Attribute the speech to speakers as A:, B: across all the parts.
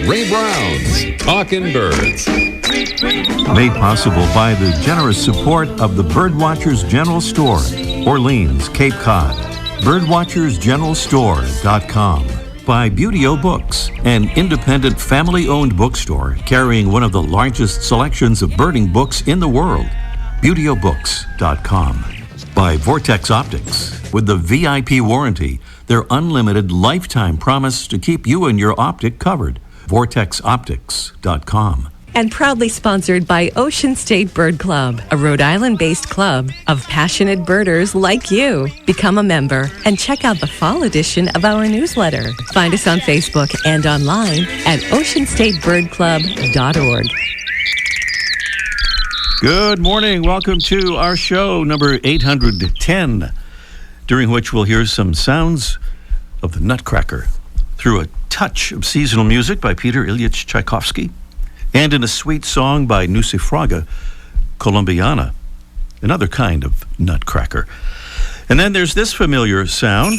A: Ray Brown's Talking Birds.
B: Made possible by the generous support of the Birdwatcher's General Store, Orleans, Cape Cod. Birdwatchersgeneralstore.com. By Beautio Books, an independent family-owned bookstore carrying one of the largest selections of birding books in the world. BeautioBooks.com. By Vortex Optics, with the VIP warranty, their unlimited lifetime promise to keep you and your optic covered. VortexOptics.com.
C: And proudly sponsored by Ocean State Bird Club, a Rhode Island-based club of passionate birders like you. Become a member and check out the fall edition of our newsletter. Find us on Facebook and online at oceanstatebirdclub.org.
B: Good morning. Welcome to our show, number 810, during which we'll hear some sounds of the nutcracker through a touch of seasonal music by Peter Ilyich Tchaikovsky, and in a sweet song by Nucifraga Colombiana, another kind of nutcracker. And then there's this familiar sound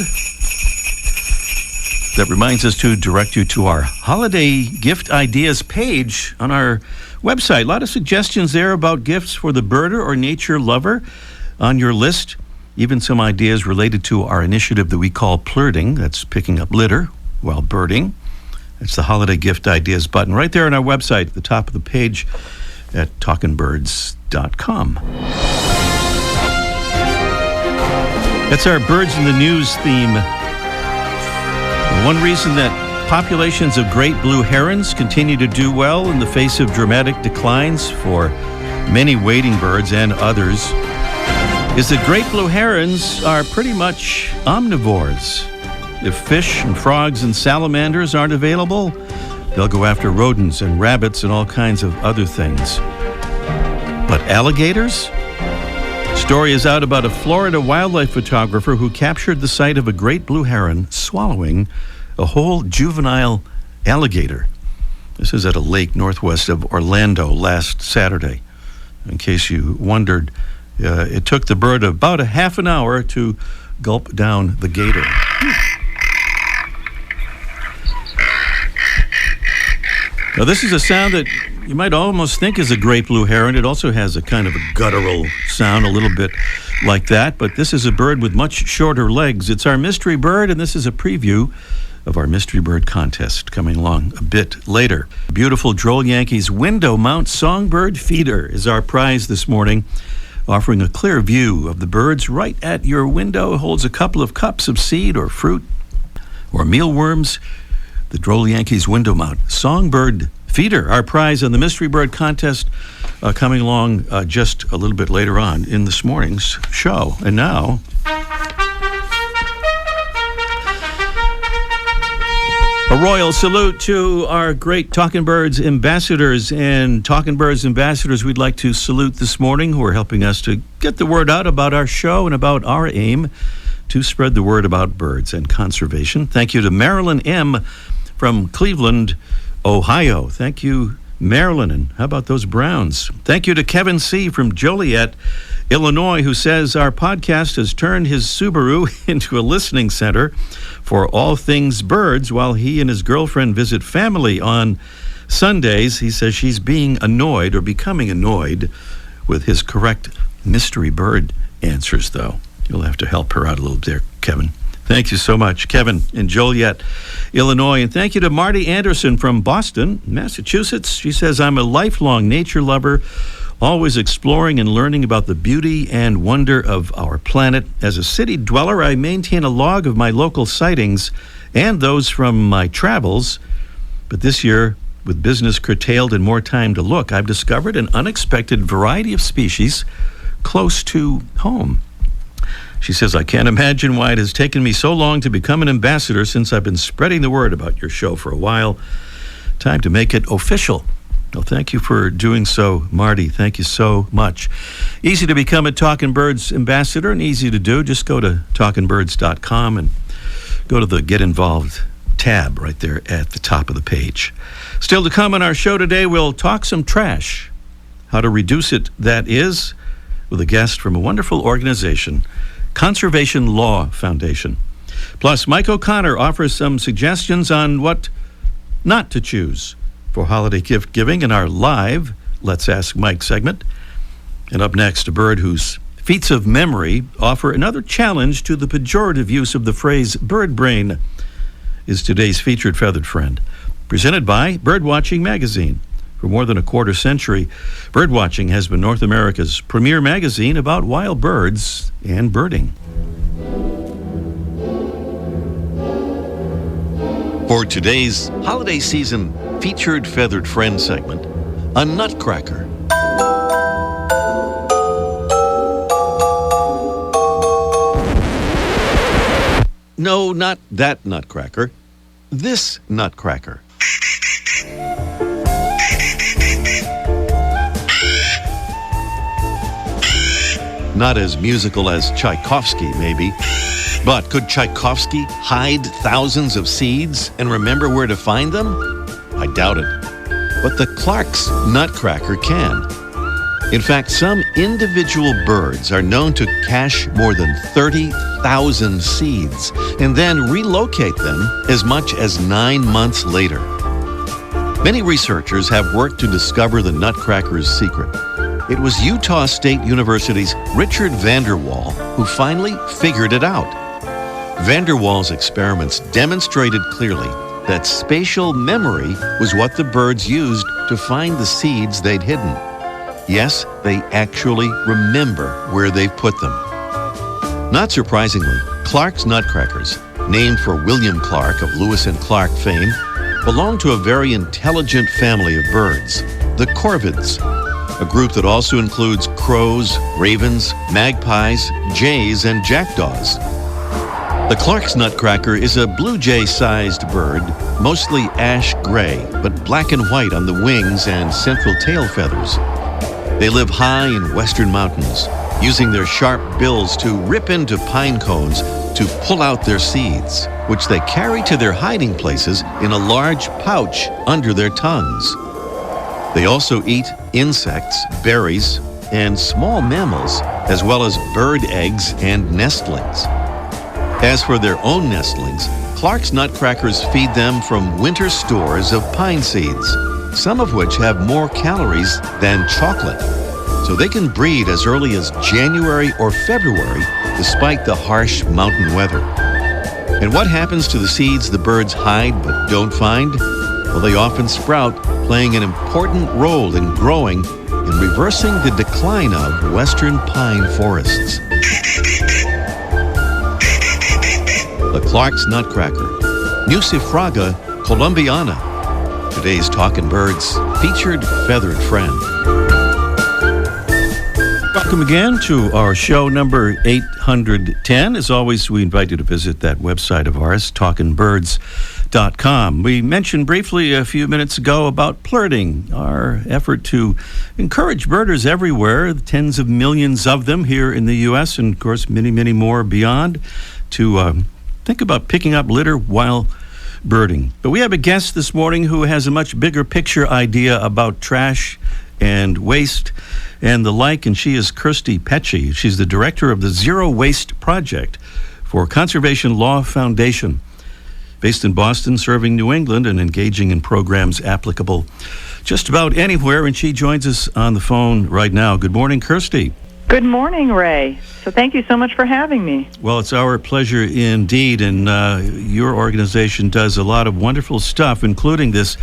B: that reminds us to direct you to our holiday gift ideas page on our website. A lot of suggestions there about gifts for the birder or nature lover on your list. Even some ideas related to our initiative that we call plurting, that's picking up litter while birding. It's the Holiday Gift Ideas button right there on our website at the top of the page at talkingbirds.com. That's our Birds in the News theme. One reason that populations of great blue herons continue to do well in the face of dramatic declines for many wading birds and others is that great blue herons are pretty much omnivores. If fish and frogs and salamanders aren't available, they'll go after rodents and rabbits and all kinds of other things. But alligators? Story is out about a Florida wildlife photographer who captured the sight of a great blue heron swallowing a whole juvenile alligator. This is at a lake northwest of Orlando last Saturday. In case you wondered, it took the bird about a half an hour to gulp down the gator. Now, this is a sound that you might almost think is a great blue heron. It also has a kind of a guttural sound, a little bit like that, but this is a bird with much shorter legs. It's our mystery bird, and this is a preview of our mystery bird contest coming along a bit later. Beautiful Droll Yankees window mount songbird feeder is our prize this morning, offering a clear view of the birds right at your window. It holds a couple of cups of seed or fruit or mealworms. The Droll Yankees window mount songbird feeder, our prize on the mystery bird contest, coming along just a little bit later on in this morning's show. And now, a royal salute to our great Talking Birds ambassadors. And Talking Birds ambassadors we'd like to salute this morning, who are helping us to get the word out about our show and about our aim to spread the word about birds and conservation. Thank you to Marilyn M. from Cleveland, Ohio. Thank you, Marilyn. And how about those Browns? Thank you to Kevin C. from Joliet, Illinois, who says our podcast has turned his Subaru into a listening center for all things birds while he and his girlfriend visit family on Sundays. He says she's being annoyed or becoming annoyed with his correct mystery bird answers, though. You'll have to help her out a little bit there, Kevin. Thank you so much, Kevin in Joliet, Illinois. And thank you to Marty Anderson from Boston, Massachusetts. She says, I'm a lifelong nature lover, always exploring and learning about the beauty and wonder of our planet. As a city dweller, I maintain a log of my local sightings and those from my travels. But this year, with business curtailed and more time to look, I've discovered an unexpected variety of species close to home. She says, I can't imagine why it has taken me so long to become an ambassador since I've been spreading the word about your show for a while. Time to make it official. Well, thank you for doing so, Marty. Thank you so much. Easy to become a Talking Birds ambassador and easy to do. Just go to talkingbirds.com and go to the Get Involved tab right there at the top of the page. Still to come on our show today, we'll talk some trash. How to reduce it, that is, with a guest from a wonderful organization, Conservation Law Foundation. Plus, Mike O'Connor offers some suggestions on what not to choose for holiday gift giving in our live Let's Ask Mike segment. And up next, a bird whose feats of memory offer another challenge to the pejorative use of the phrase bird brain is today's featured feathered friend, presented by Birdwatching magazine. For more than a quarter century, Birdwatching has been North America's premier magazine about wild birds and birding. For today's holiday season featured feathered friend segment, a nutcracker. No, not that nutcracker. This nutcracker. Not as musical as Tchaikovsky, maybe. But could Tchaikovsky hide thousands of seeds and remember where to find them? I doubt it. But the Clark's nutcracker can. In fact, some individual birds are known to cache more than 30,000 seeds and then relocate them as much as 9 months later. Many researchers have worked to discover the nutcracker's secret. It was Utah State University's Richard Vanderwall who finally figured it out. Vanderwall's experiments demonstrated clearly that spatial memory was what the birds used to find the seeds they'd hidden. Yes, they actually remember where they've put them. Not surprisingly, Clark's nutcrackers, named for William Clark of Lewis and Clark fame, belong to a very intelligent family of birds, the corvids, a group that also includes crows, ravens, magpies, jays, and jackdaws. The Clark's nutcracker is a blue jay-sized bird, mostly ash gray, but black and white on the wings and central tail feathers. They live high in western mountains, using their sharp bills to rip into pine cones to pull out their seeds, which they carry to their hiding places in a large pouch under their tongues. They also eat insects, berries, and small mammals, as well as bird eggs and nestlings. As for their own nestlings, Clark's nutcrackers feed them from winter stores of pine seeds, some of which have more calories than chocolate. So they can breed as early as January or February, despite the harsh mountain weather. And what happens to the seeds the birds hide but don't find? Well, they often sprout, playing an important role in growing and reversing the decline of western pine forests. The Clark's nutcracker, Nucifraga columbiana, today's Talkin' Birds featured feathered friend. Welcome again to our show number 810. As always, we invite you to visit that website of ours, talkinbirds.com. We mentioned briefly a few minutes ago about plurting, our effort to encourage birders everywhere, tens of millions of them here in the U.S. and, of course, many, many more beyond, to think about picking up litter while birding. But we have a guest this morning who has a much bigger picture idea about trash and waste and the like, and she is Kirsty Pecci. She's the director of the Zero Waste Project for Conservation Law Foundation, based in Boston, serving New England and engaging in programs applicable just about anywhere, and she joins us on the phone right now. Good morning, Kirsty.
D: Good morning, Ray. So thank you so much for having me.
B: Well, it's our pleasure indeed, and your organization does a lot of wonderful stuff, including this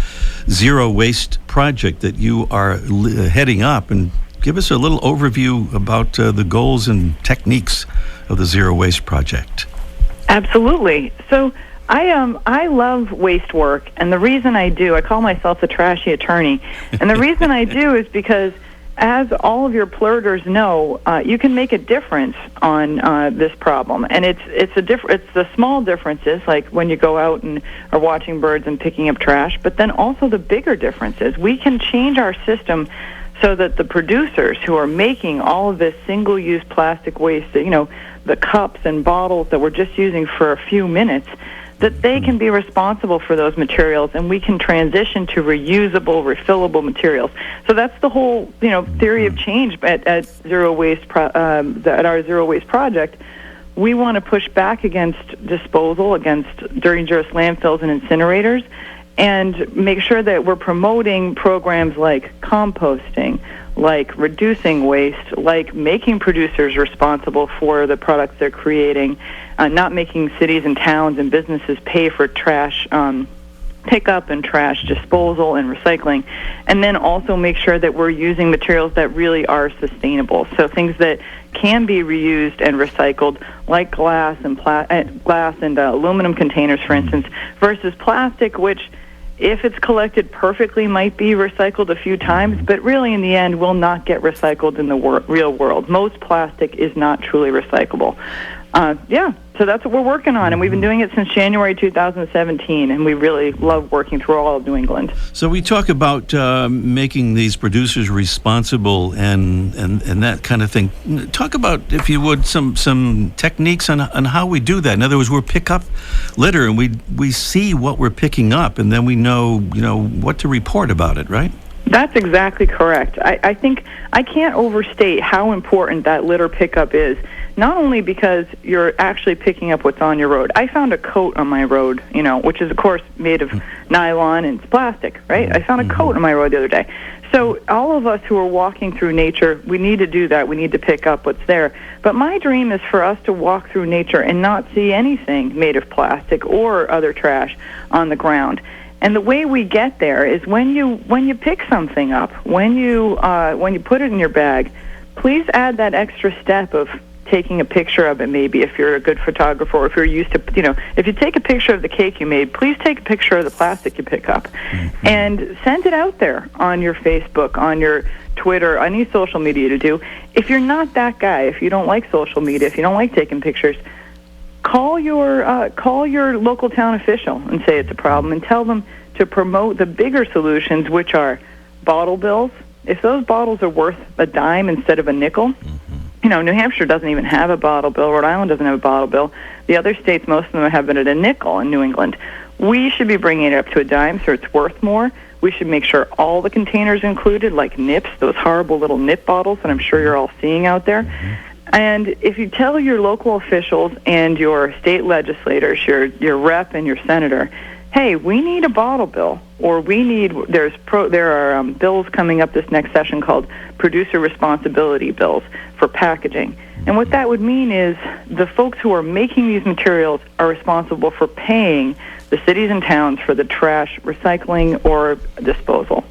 B: Zero Waste Project that you are heading up. And give us a little overview about the goals and techniques of the Zero Waste Project.
D: Absolutely. So I love waste work, and the reason I do, I call myself the trashy attorney, and the reason I do is because, as all of your plurters know, you can make a difference on this problem, and it's the small differences, like when you go out and are watching birds and picking up trash, but then also the bigger differences. We can change our system so that the producers who are making all of this single-use plastic waste, the cups and bottles that we're just using for a few minutes, that they can be responsible for those materials, and we can transition to reusable, refillable materials. So that's the whole, theory of change at Zero Waste at our Zero Waste Project. We want to push back against disposal, against dangerous landfills and incinerators, and make sure that we're promoting programs like composting, like reducing waste, like making producers responsible for the products they're creating, not making cities and towns and businesses pay for trash pickup and trash disposal and recycling, and then also make sure that we're using materials that really are sustainable. So things that can be reused and recycled, like glass and aluminum containers, for instance, versus plastic, which, if it's collected perfectly, might be recycled a few times, but really in the end will not get recycled in the real world. Most plastic is not truly recyclable. So that's what we're working on, and we've been doing it since January 2017, and we really love working through all of New England.
B: So we talk about making these producers responsible and that kind of thing. Talk about, if you would, some techniques on how we do that. In other words, we pick up litter, and we see what we're picking up, and then we know what to report about it, right?
D: That's exactly correct. I think I can't overstate how important that litter pickup is, not only because you're actually picking up what's on your road. I found a coat on my road, which is, of course, made of nylon and it's plastic, right? I found a coat on my road the other day. So all of us who are walking through nature, we need to do that. We need to pick up what's there. But my dream is for us to walk through nature and not see anything made of plastic or other trash on the ground. And the way we get there is when you pick something up, when you put it in your bag, please add that extra step of taking a picture of it. Maybe if you're a good photographer, or if you're used to, if you take a picture of the cake you made, please take a picture of the plastic you pick up, and send it out there on your Facebook, on your Twitter, any social media to do. If you're not that guy, if you don't like social media, if you don't like taking pictures, call your local town official and say it's a problem, and tell them to promote the bigger solutions, which are bottle bills. If those bottles are worth a dime instead of a nickel, New Hampshire doesn't even have a bottle bill. Rhode Island doesn't have a bottle bill. The other states, most of them have it at a nickel in New England. We should be bringing it up to a dime so it's worth more. We should make sure all the containers included, like nips, those horrible little nip bottles that I'm sure you're all seeing out there. And if you tell your local officials and your state legislators, your rep and your senator, hey, we need a bottle bill, or there are bills coming up this next session called producer responsibility bills for packaging. And what that would mean is the folks who are making these materials are responsible for paying the cities and towns for the trash recycling or disposal.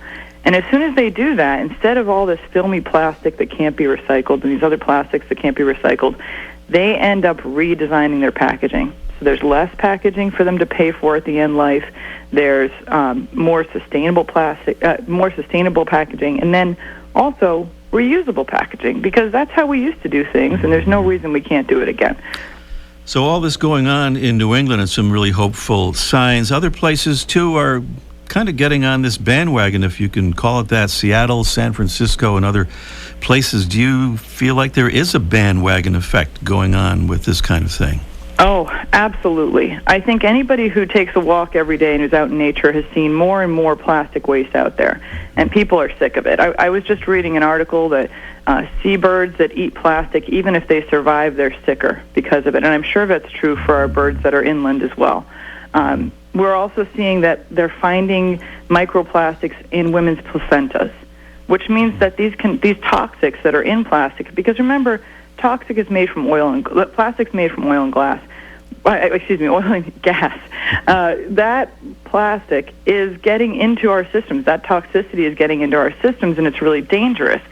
D: And as soon as they do that, instead of all this filmy plastic that can't be recycled and these other plastics that can't be recycled, they end up redesigning their packaging. So there's less packaging for them to pay for at the end life. There's more sustainable packaging, and then also reusable packaging, because that's how we used to do things, and there's no reason we can't do it again.
B: So all this going on in New England and some really hopeful signs. Other places, too, are kind of getting on this bandwagon, if you can call it that. Seattle, San Francisco, and other places. Do you feel like there is a bandwagon effect going on with this kind of thing?
D: Oh, absolutely. I think anybody who takes a walk every day and who's out in nature has seen more and more plastic waste out there, and people are sick of it. I was just reading an article that seabirds that eat plastic, even if they survive, they're sicker because of it, and I'm sure that's true for our birds that are inland as well. We're also seeing that they're finding microplastics in women's placentas, which means that these toxics that are in plastic, because remember, plastic's made from oil and glass. Oil and gas. That plastic is getting into our systems. That toxicity is getting into our systems, and it's really dangerous.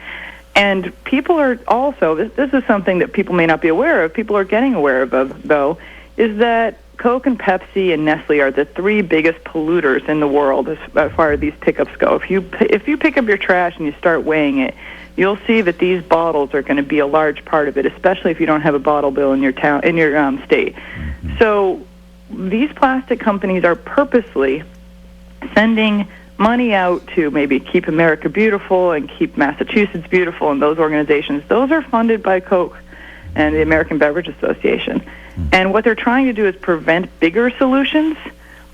D: And people are also, this is something that people may not be aware of, people are getting aware of, though, is that Coke and Pepsi and Nestle are the three biggest polluters in the world as far as these pickups go. If you pick up your trash and you start weighing it, you'll see that these bottles are going to be a large part of it, especially if you don't have a bottle bill in your town, in your state. So these plastic companies are purposely sending money out to maybe Keep America Beautiful and Keep Massachusetts Beautiful, and those organizations. Those are funded by Coke and the American Beverage Association. And what they're trying to do is prevent bigger solutions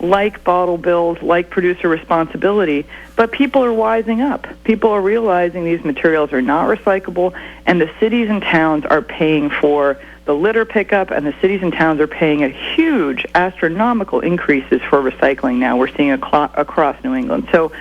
D: like bottle bills, like producer responsibility, but people are wising up. People are realizing these materials are not recyclable, and the cities and towns are paying for the litter pickup, and the cities and towns are paying a huge, astronomical increases for recycling now. We're seeing across New England. So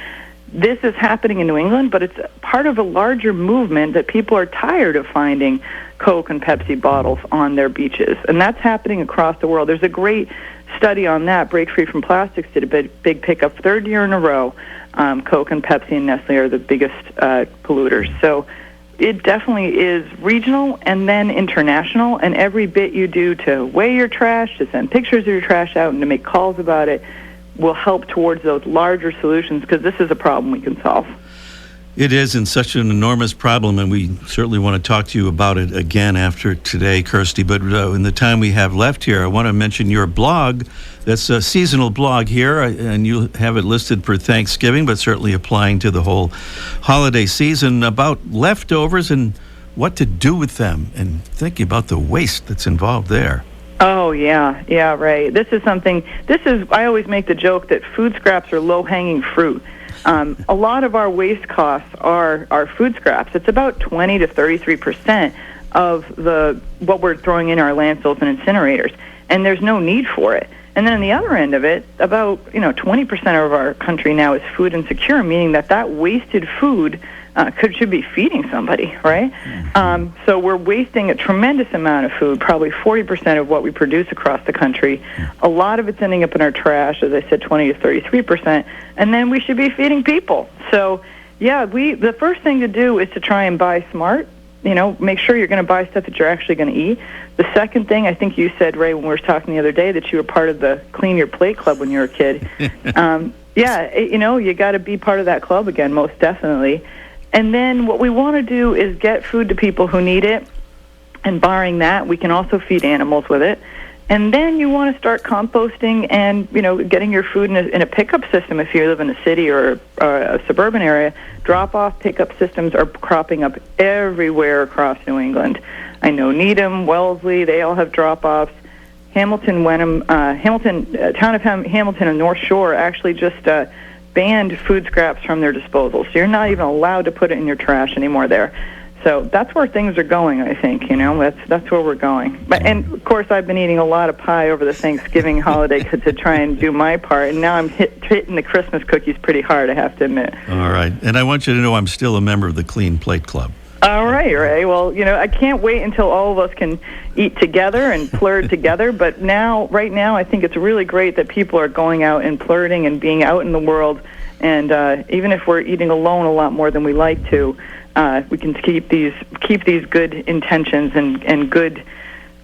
D: this is happening in New England, but it's part of a larger movement that people are tired of finding Coke and Pepsi bottles on their beaches. And that's happening across the world. There's a great study on that. Break Free from Plastics did a big pickup, third year in a row. Coke and Pepsi and Nestle are the biggest polluters. So it definitely is regional and then international, and every bit you do to weigh your trash, to send pictures of your trash out, and to make calls about it will help towards those larger solutions, because this is a problem we can solve.
B: It is, and such an enormous problem, and we certainly want to talk to you about it again after today, Kirsty. But in the time we have left here, I want to mention your blog. That's a seasonal blog here, and you have it listed for Thanksgiving, but certainly applying to the whole holiday season, about leftovers and what to do with them, and thinking about the waste that's involved there.
D: Oh, yeah, right. I always make the joke that food scraps are low-hanging fruit. A lot of our waste costs are food scraps. It's about 20 to 33% of what we're throwing in our landfills and incinerators, and there's no need for it. And then on the other end of it, about 20% of our country now is food insecure, meaning that wasted food should be feeding somebody, right? So we're wasting a tremendous amount of food, probably 40% of what we produce across the country. A lot of it's ending up in our trash, as I said, 20 to 33%, and then we should be feeding people. So, yeah, the first thing to do is to try and buy smart. Make sure you're going to buy stuff that you're actually going to eat. The second thing, I think you said, Ray, when we were talking the other day, that you were part of the Clean Your Plate Club when you were a kid. You got to be part of that club again, most definitely. And then what we want to do is get food to people who need it, and barring that, we can also feed animals with it. And then you want to start composting and, getting your food in a pickup system if you live in a city or a suburban area. Drop-off pickup systems are cropping up everywhere across New England. I know Needham, Wellesley, they all have drop-offs. Hamilton, Wenham, town of Hamilton and North Shore actually just banned food scraps from their disposal. So you're not even allowed to put it in your trash anymore there. So that's where things are going, I think. That's where we're going. And of course, I've been eating a lot of pie over the Thanksgiving holiday to try and do my part. And now I'm hitting the Christmas cookies pretty hard, I have to admit.
B: All right. And I want you to know I'm still a member of the Clean Plate Club.
D: All right, Ray. Well, I can't wait until all of us can eat together and plurd together. But right now, I think it's really great that people are going out and plurding and being out in the world. And even if we're eating alone a lot more than we like to, we can keep these good intentions and good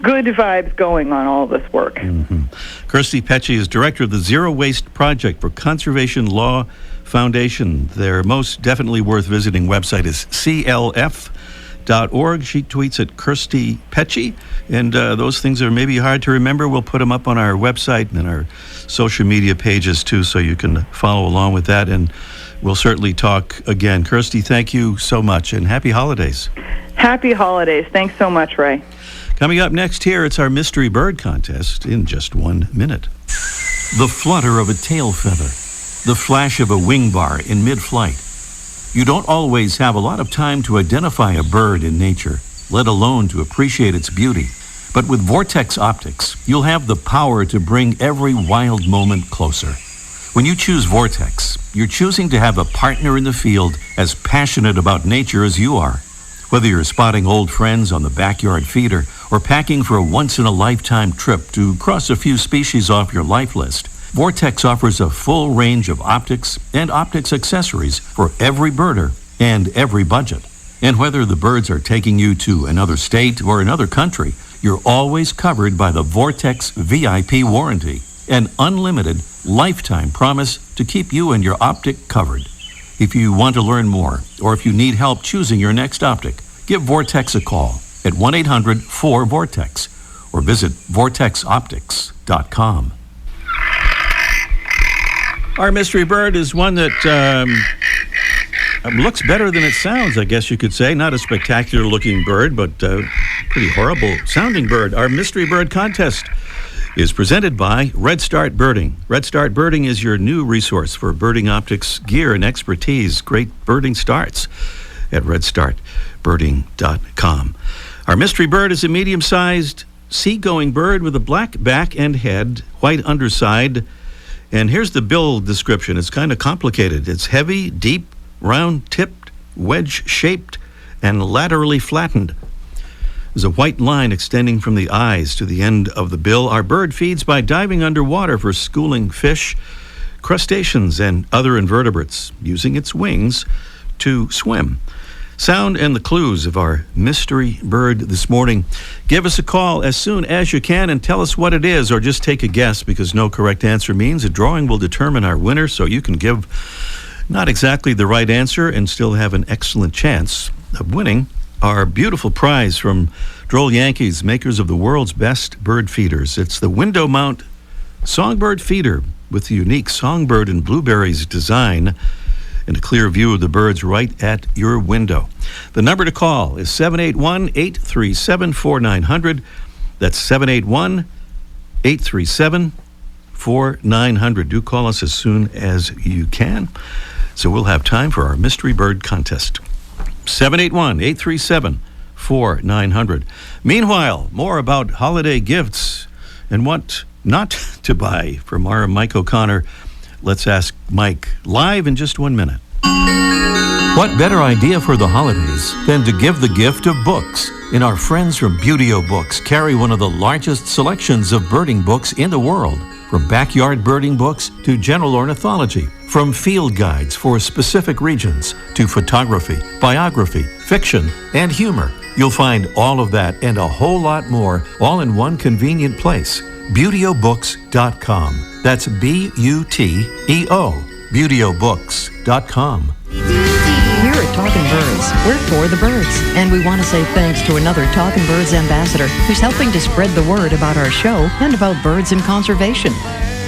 D: vibes going on all of this work.
B: Mm-hmm. Kirsty Pecci is director of the Zero Waste Project for Conservation Law Foundation. Their most definitely worth visiting website is clf.org. She tweets at Kirsty Pecci, and those things are maybe hard to remember. We'll put them up on our website and our social media pages too, so you can follow along with that, and we'll certainly talk again. Kirsty, thank you so much, and happy holidays.
D: Happy holidays. Thanks so much, Ray.
B: Coming up next here, it's our Mystery Bird Contest in just 1 minute. The flutter of a tail feather, the flash of a wing bar in mid-flight. You don't always have a lot of time to identify a bird in nature, let alone to appreciate its beauty. But with Vortex Optics, you'll have the power to bring every wild moment closer. When you choose Vortex, you're choosing to have a partner in the field as passionate about nature as you are. Whether you're spotting old friends on the backyard feeder or packing for a once-in-a-lifetime trip to cross a few species off your life list, Vortex offers a full range of optics and optics accessories for every birder and every budget. And whether the birds are taking you to another state or another country, you're always covered by the Vortex VIP warranty, an unlimited lifetime promise to keep you and your optic covered. If you want to learn more, or if you need help choosing your next optic, give Vortex a call at 1-800-4VORTEX or visit vortexoptics.com. Our mystery bird is one that looks better than it sounds, I guess you could say. Not a spectacular looking bird, but pretty horrible sounding bird. Our mystery bird contest is presented by Red Start Birding. Red Start Birding is your new resource for birding optics, gear, and expertise. Great birding starts at redstartbirding.com. Our mystery bird is a medium-sized seagoing bird with a black back and head, white underside. And here's the bill description. It's kind of complicated. It's heavy, deep, round-tipped, wedge-shaped, and laterally flattened. There's a white line extending from the eyes to the end of the bill. Our bird feeds by diving underwater for schooling fish, crustaceans, and other invertebrates, using its wings to swim. Sound and the clues of our mystery bird this morning. Give us a call as soon as you can and tell us what it is, or just take a guess, because no correct answer means a drawing will determine our winner, so you can give not exactly the right answer and still have an excellent chance of winning our beautiful prize from Droll Yankees, makers of the world's best bird feeders. It's the window mount songbird feeder with the unique songbird and blueberries design and a clear view of the birds right at your window. The number to call is 781-837-4900. That's 781-837-4900. Do call us as soon as you can, so we'll have time for our mystery bird contest. 781-837-4900. Meanwhile, more about holiday gifts and what not to buy from our Mike O'Connor. Let's ask Mike live in just 1 minute. What better idea for the holidays than to give the gift of books? And our friends from Beautyo Books carry one of the largest selections of birding books in the world. From backyard birding books to general ornithology, from field guides for specific regions to photography, biography, fiction, and humor. You'll find all of that and a whole lot more all in one convenient place. BeautyOBooks.com. That's B-U-T-E-O. BeautyOBooks.com.
E: Here at Talking Birds, we're for the birds, and we want to say thanks to another Talking Birds ambassador who's helping to spread the word about our show and about birds and conservation.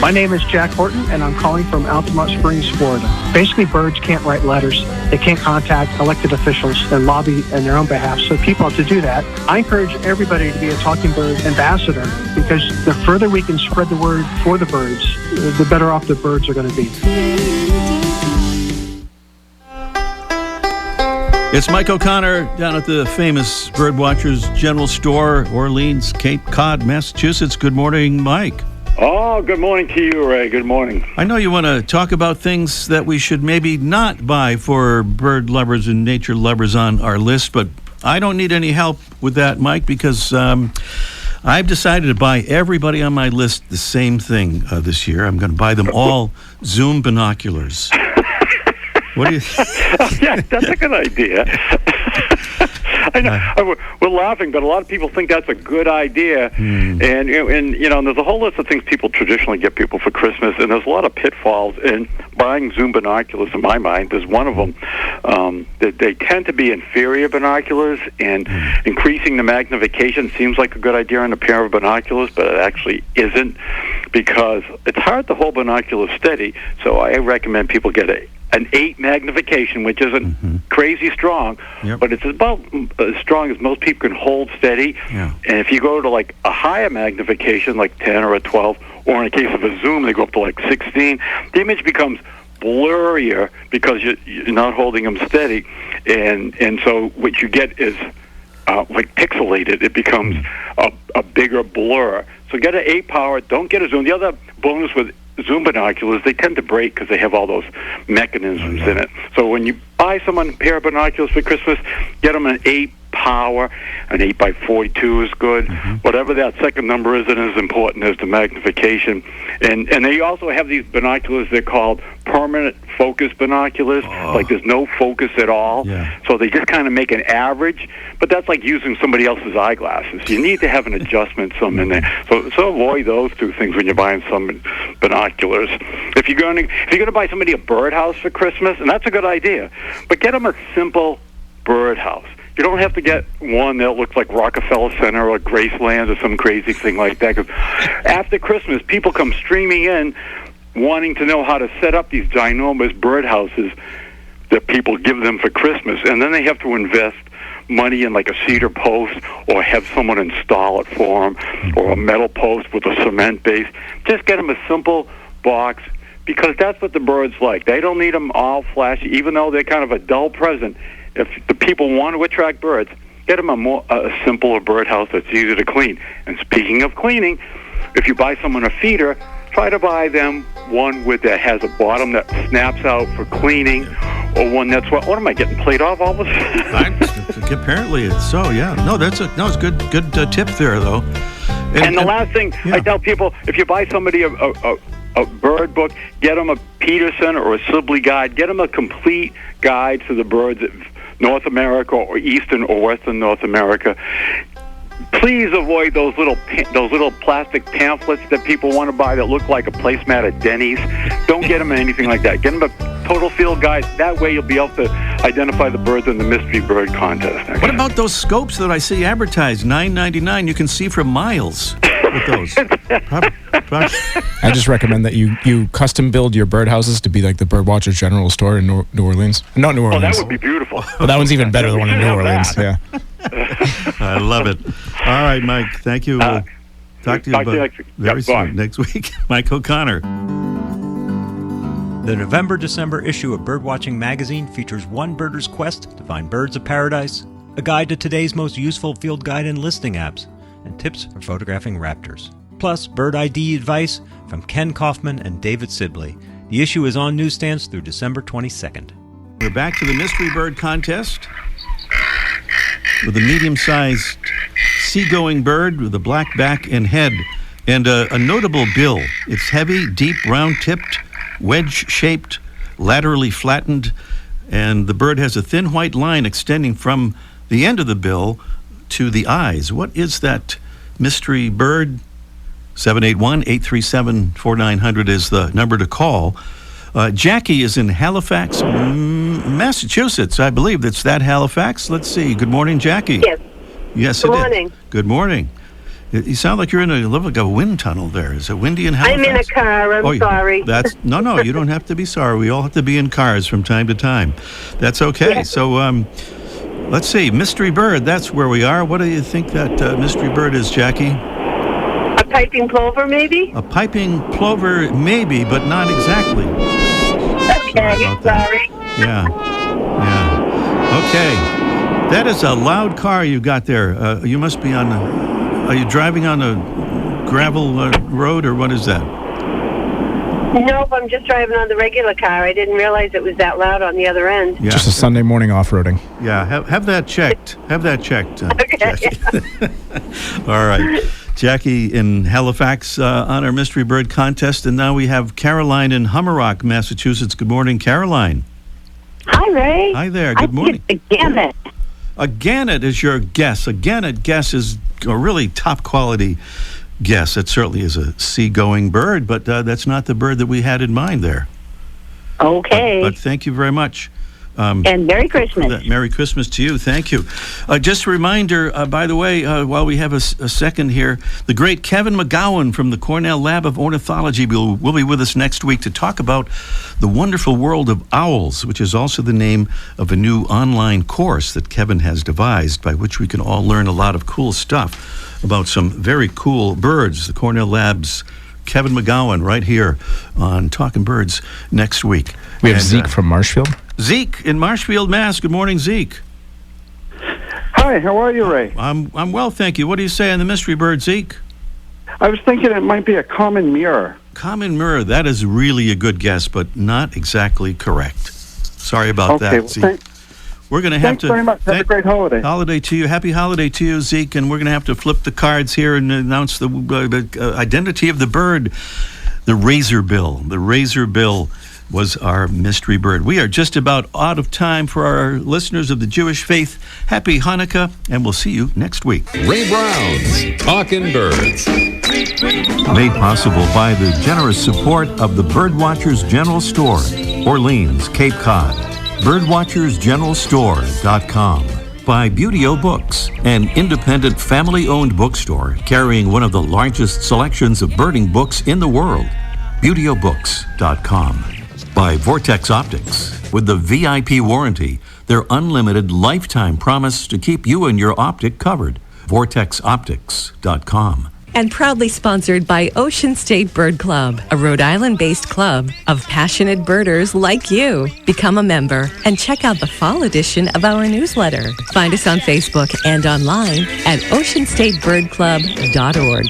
F: My name is Jack Horton, and I'm calling from Altamont Springs, Florida. Basically, birds can't write letters. They can't contact elected officials and lobby on their own behalf. So people, to do that, I encourage everybody to be a Talking Bird ambassador, because the further we can spread the word for the birds, the better off the birds are going to be.
B: It's Mike O'Connor down at the famous Birdwatchers General Store, Orleans, Cape Cod, Massachusetts. Good morning, Mike.
G: Oh, good morning to you, Ray. Good morning.
B: I know you want to talk about things that we should maybe not buy for bird lovers and nature lovers on our list, but I don't need any help with that, Mike, because I've decided to buy everybody on my list the same thing this year. I'm going to buy them all zoom binoculars. What do you
G: Yeah, that's a good idea. I know. We're laughing, but a lot of people think that's a good idea. And there's a whole list of things people traditionally get people for Christmas, and there's a lot of pitfalls in buying zoom binoculars, in my mind. There's one of them. That they tend to be inferior binoculars, and increasing the magnification seems like a good idea on a pair of binoculars, but it actually isn't, because it's hard to hold binoculars steady. So I recommend people get an 8 magnification, which isn't crazy strong, but it's about as strong as most people can hold steady. Yeah. And if you go to like a higher magnification, like 10 or a 12, or in the case of a zoom, they go up to like 16, the image becomes blurrier because you're not holding them steady. And so what you get is like pixelated. It becomes a bigger blur. So get an 8 power, don't get a zoom. The other bonus with zoom binoculars, they tend to break because they have all those mechanisms in it. So when you buy someone a pair of binoculars for Christmas, get them an 8 power. An 8 by 42 is good. Whatever that second number isn't as important as the magnification. And they also have these binoculars they're called permanent focus binoculars. Like there's no focus at all. Yeah. So they just kind of make an average. But that's like using somebody else's eyeglasses. You need to have an adjustment some in there. So avoid those two things when you're buying some binoculars. If you're going to buy somebody a birdhouse for Christmas, and that's a good idea, but get them a simple birdhouse. You don't have to get one that looks like Rockefeller Center or Graceland or some crazy thing like that. Because after Christmas, people come streaming in wanting to know how to set up these ginormous birdhouses that people give them for Christmas. And then they have to invest money in like a cedar post or have someone install it for them, or a metal post with a cement base. Just get them a simple box, because that's what the birds like. They don't need them all flashy, even though they're kind of a dull present. If the people want to attract birds, get them a simpler birdhouse that's easy to clean. And speaking of cleaning, if you buy someone a feeder, try to buy them one that has a bottom that snaps out for cleaning, or one that's what am I getting played off all of a sudden?
B: Apparently it's so, yeah. No, it's a good tip there, though.
G: And the last thing I tell people, if you buy somebody a bird book, get them a Peterson or a Sibley guide. Get them a complete guide to the birds of North America or Eastern or Western North America. Please avoid those little plastic pamphlets that people want to buy that look like a placemat at Denny's. Don't get them anything like that. Get them a total field guide. That way you'll be able to identify the birds in the mystery bird contest.
B: What about those scopes that I see advertised? $9.99. You can see for miles with those.
H: I just recommend that you custom build your birdhouses to be like the Birdwatcher General Store in New Orleans. Not New Orleans.
G: Oh, that would be beautiful.
H: Well, that one's even better than the one in New Orleans. Yeah.
B: I love it. All right, Mike. Thank you. We'll talk to you very soon. Next week. Mike O'Connor.
I: The November-December issue of Birdwatching Magazine features one birder's quest to find birds of paradise, a guide to today's most useful field guide and listing apps, and tips for photographing raptors. Plus, bird ID advice from Ken Kaufman and David Sibley. The issue is on newsstands through December 22nd.
B: We're back to the Mystery Bird Contest with a medium-sized seagoing bird with a black back and head and a notable bill. It's heavy, deep, round-tipped, wedge-shaped, laterally flattened, and the bird has a thin white line extending from the end of the bill to the eyes. What is that mystery bird? 781-837-4900 is the number to call. Jackie is in Halifax, Massachusetts. I believe that's that Halifax. Let's see. Good morning, Jackie.
J: Yes.
B: Yes,
J: Good morning.
B: Good morning. You sound like you're in a wind tunnel there. Is it windy in Halifax?
J: I'm in a car. I'm sorry.
B: No, you don't have to be sorry. We all have to be in cars from time to time. That's okay. Yeah. So let's see. Mystery bird, that's where we are. What do you think that mystery bird is, Jackie?
J: A piping plover, maybe?
B: A piping plover, maybe, but not exactly.
J: Okay, sorry.
B: Yeah. Okay. That is a loud car you got there. You must be are you driving on a gravel road, or what is that?
J: Nope, I'm just driving on the regular car. I didn't realize it was that loud on the other end.
B: Yeah.
H: Just a Sunday morning off-roading.
B: Yeah, have that checked. Okay. Jackie. All right. Jackie in Halifax on our Mystery Bird Contest. And now we have Caroline in Hummerock, Massachusetts. Good morning, Caroline.
K: Hi, Ray.
B: Hi there. Good morning.
K: A gannet.
B: A gannet is your guess. A gannet guess is a really top-quality guess. It certainly is a seagoing bird, but that's not the bird that we had in mind there.
K: Okay.
B: But thank you very much.
K: And Merry Christmas.
B: Merry Christmas to you. Thank you. Just a reminder, by the way, while we have a second here, the great Kevin McGowan from the Cornell Lab of Ornithology will be with us next week to talk about the wonderful world of owls, which is also the name of a new online course that Kevin has devised, by which we can all learn a lot of cool stuff about some very cool birds. The Cornell Lab's Kevin McGowan right here on Talking Birds next week.
H: We have Zeke from Marshfield.
B: Zeke in Marshfield, Mass. Good morning, Zeke.
L: Hi, how are you, Ray?
B: I'm well, thank you. What do you say on the mystery bird, Zeke?
L: I was thinking it might be a common mirror.
B: Common mirror, that is really a good guess, but not exactly correct. Sorry about that, Zeke. We're going to have to...
L: Thanks very much. Have a great holiday.
B: Holiday to you. Happy holiday to you, Zeke. And we're going to have to flip the cards here and announce the identity of the bird, the razorbill. The razorbill was our mystery bird. We are just about out of time for our listeners of the Jewish faith. Happy Hanukkah, and we'll see you next week.
A: Ray Brown's Talking Birds.
B: Made possible by the generous support of the Birdwatchers General Store, Orleans, Cape Cod. Birdwatchersgeneralstore.com. By Buteo Books, an independent family-owned bookstore carrying one of the largest selections of birding books in the world. ButeoBooks.com. By Vortex Optics, with the VIP warranty, their unlimited lifetime promise to keep you and your optic covered. VortexOptics.com.
C: And proudly sponsored by Ocean State Bird Club, a Rhode Island-based club of passionate birders like you. Become a member and check out the fall edition of our newsletter. Find us on Facebook and online at oceanstatebirdclub.org.